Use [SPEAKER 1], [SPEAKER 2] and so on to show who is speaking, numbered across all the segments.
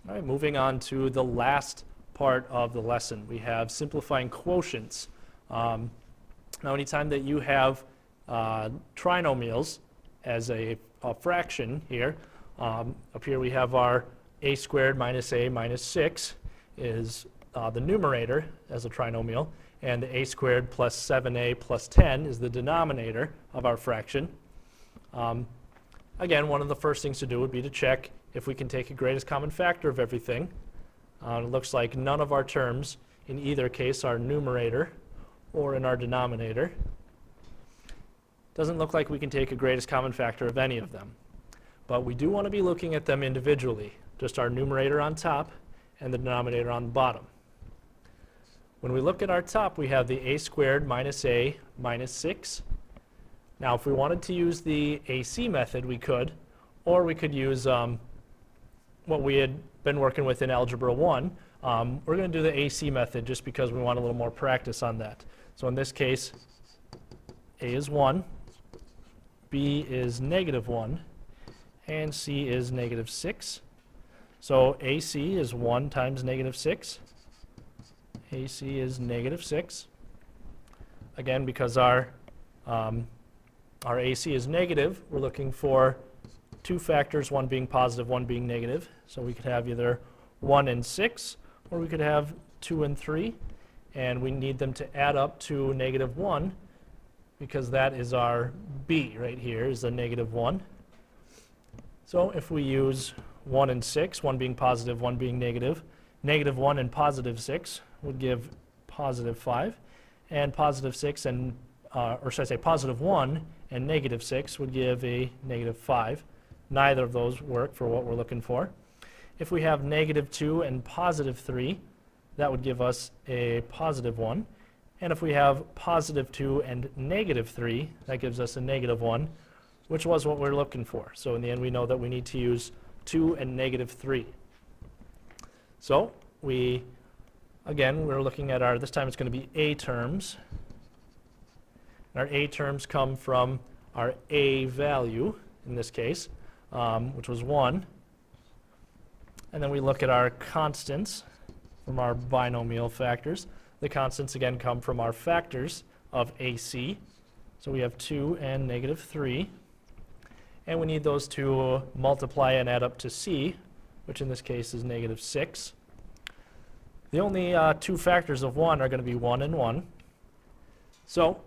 [SPEAKER 1] All right, moving on to the last part of the lesson. We have simplifying quotients. Now, anytime that you have trinomials as a fraction here, up here we have our a squared minus a minus 6 is the numerator as a trinomial, and the a squared plus 7a plus 10 is the denominator of our fraction. Again, one of the first things to do would be to check if we can take a greatest common factor of everything. It looks like none of our terms in either case are numerator or in our denominator. Doesn't look like we can take a greatest common factor of any of them. But we do want to be looking at them individually, just our numerator on top and the denominator on the bottom. When we look at our top, we have the a squared minus a minus 6. Now, if we wanted to use the AC method, we could, or we could use what we had been working with in Algebra 1. We're going to do the AC method just because we want a little more practice on that. So in this case, a is 1, b is negative 1, and c is negative 6. So AC is 1 times negative 6. AC is negative 6. Again, because our AC is negative, we're looking for two factors, one being positive, one being negative. So we could have either 1 and 6, or we could have 2 and 3. And we need them to add up to negative 1, because that is our b right here, is the negative 1. So if we use 1 and 6, one being positive, one being negative, negative 1 and positive 6 would give positive 5. And positive 6 and, or should I say positive 1 and negative 6 would give a negative 5. Neither of those work for what we're looking for. If we have negative 2 and positive 3, that would give us a positive 1. And if we have positive 2 and negative 3, that gives us a negative 1, which was what we're looking for. So in the end, we know that we need to use 2 and negative 3. So again, we're looking at this time it's going to be a terms. And our a terms come from our a value, in this case, which was 1. And then we look at our constants from our binomial factors. The constants, again, come from our factors of AC. So we have 2 and negative 3. And we need those to multiply and add up to C, which in this case is negative 6. The only two factors of 1 are going to be 1 and 1. So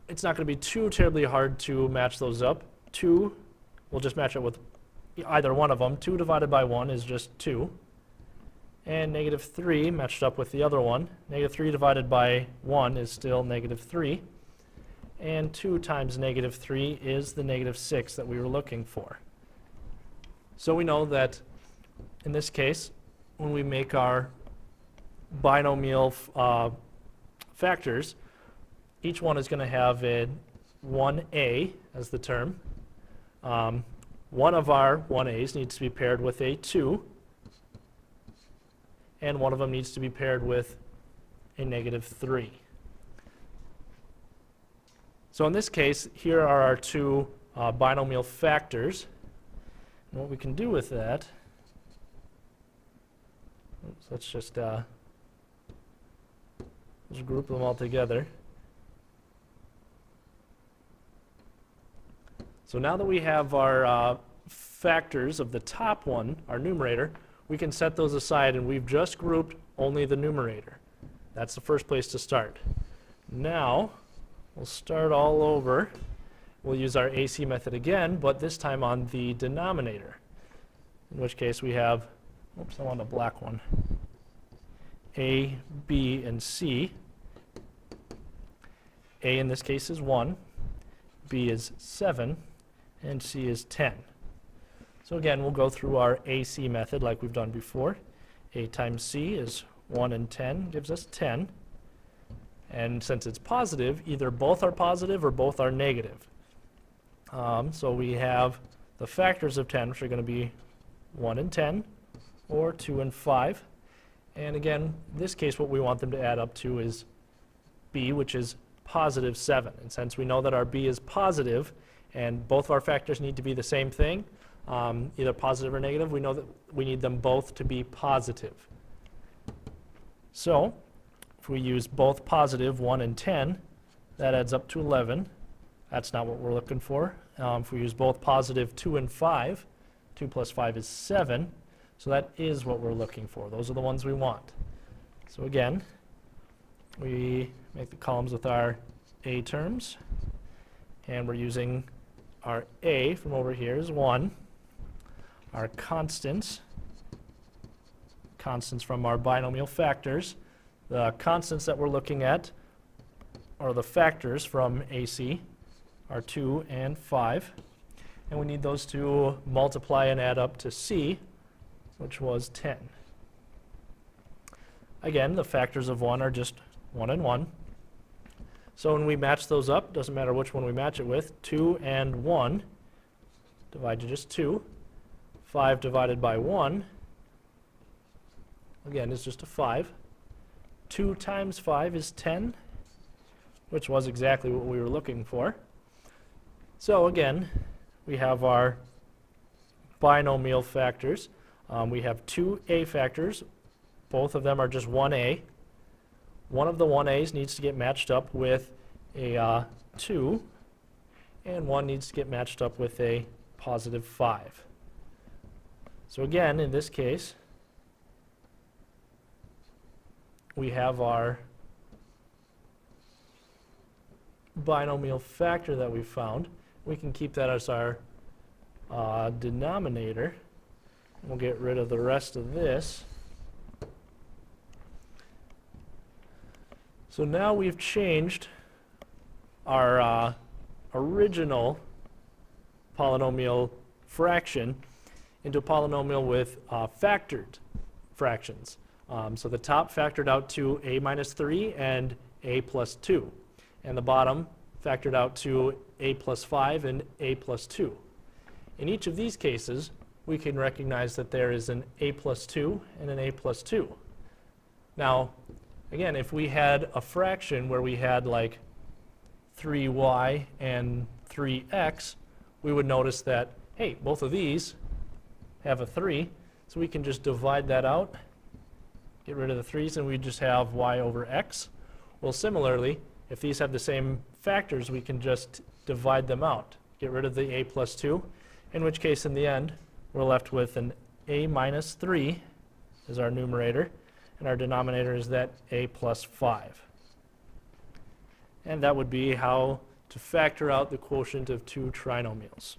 [SPEAKER 1] it's not going to be too terribly hard to match those up. 2, we'll just match it with either one of them. 2 divided by 1 is just 2. And negative 3 matched up with the other one. Negative 3 divided by 1 is still negative 3. And 2 times negative 3 is the negative 6 that we were looking for. So we know that in this case, when we make our binomial factors, each one is going to have a 1a as the term. One of our 1a's needs to be paired with a 2, and one of them needs to be paired with a negative 3. So in this case, here are our two binomial factors. And what we can do with that, let's just group them all together. So now that we have our factors of the top one, our numerator, we can set those aside, and we've just grouped only the numerator. That's the first place to start. Now, we'll start all over. We'll use our AC method again, but this time on the denominator, in which case we have, oops, I want a black one, A, B, and C. A in this case is 1, B is 7, and C is 10. So again, we'll go through our AC method like we've done before. A times C is 1 and 10 gives us 10. And since it's positive, either both are positive or both are negative. So we have the factors of 10, which are going to be 1 and 10, or 2 and 5. And again, in this case, what we want them to add up to is B, which is positive 7. And since we know that our B is positive, and both of our factors need to be the same thing, either positive or negative, we know that we need them both to be positive. So if we use both positive 1 and 10, that adds up to 11. That's not what we're looking for. If we use both positive 2 and 5, 2 plus 5 is 7. So that is what we're looking for. Those are the ones we want. So again, we make the columns with our A terms, and we're using our A from over here is 1. Our constants from our binomial factors. The constants that we're looking at are the factors from AC, are 2 and 5. And we need those to multiply and add up to C, which was 10. Again, the factors of 1 are just 1 and 1. So when we match those up, doesn't matter which one we match it with, 2 and 1 divide to just 2. 5 divided by 1, again, is just a 5. 2 times 5 is 10, which was exactly what we were looking for. So again, we have our binomial factors. We have two A factors. Both of them are just 1A. One of the 1A's needs to get matched up with a 2, and one needs to get matched up with a positive 5. So again, in this case, we have our binomial factor that we found. We can keep that as our denominator. We'll get rid of the rest of this. So now we've changed our original polynomial fraction into a polynomial with factored fractions. So the top factored out to a minus 3 and a plus 2. And the bottom factored out to a plus 5 and a plus 2. In each of these cases, we can recognize that there is an a plus 2 and an a plus 2. Now, again, if we had a fraction where we had like 3y and 3x, we would notice that, hey, both of these have a 3, so we can just divide that out, get rid of the 3's, and we just have y over x. Well, similarly, if these have the same factors, we can just divide them out, get rid of the a plus 2, in which case, in the end, we're left with an a minus 3 as our numerator, and our denominator is that a plus 5. And that would be how to factor out the quotient of two trinomials.